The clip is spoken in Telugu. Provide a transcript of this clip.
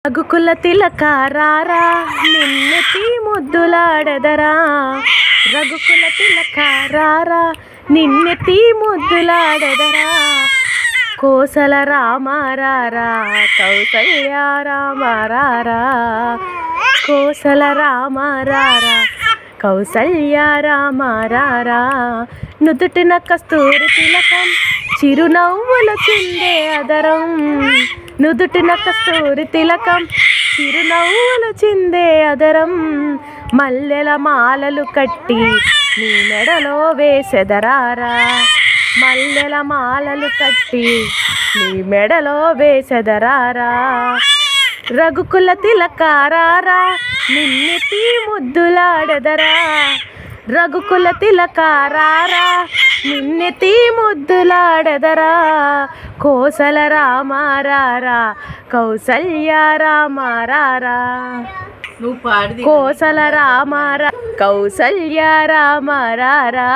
రఘుకుల తిలక రారా నిన్నెత్తి ముద్దులాడెదరా. రఘుకుల తిలక రారా నిన్నెత్తి ముద్దులాడెదరా. కోసల రామ రారా కౌసల్య రామ రారా. కోసల రామ రారా కౌసల్య రామ రారా. నుదుటిన కస్తూరి తిలకం చిరునవ్వుల చిందే అదరం. నుదుటిన కస్తూరి తిలకం చిరునవ్వులు చిందే అదరం. మల్లెల మాలలు కట్టి నీ మెడలో వేసెదరారా. మల్లెల మాలలు కట్టి నీ మెడలో వేసెదరారా. రఘుకుల తిలక రారా నిన్నెత్తి ముద్దులాడెదరా. రఘుకుల తిలక రారా నిన్నెత్తి ముద్దులాడెదరా. కోసల రామ రారా కౌసల్య రామ రారా. కోసల రామ కౌసల్య రామ రారా.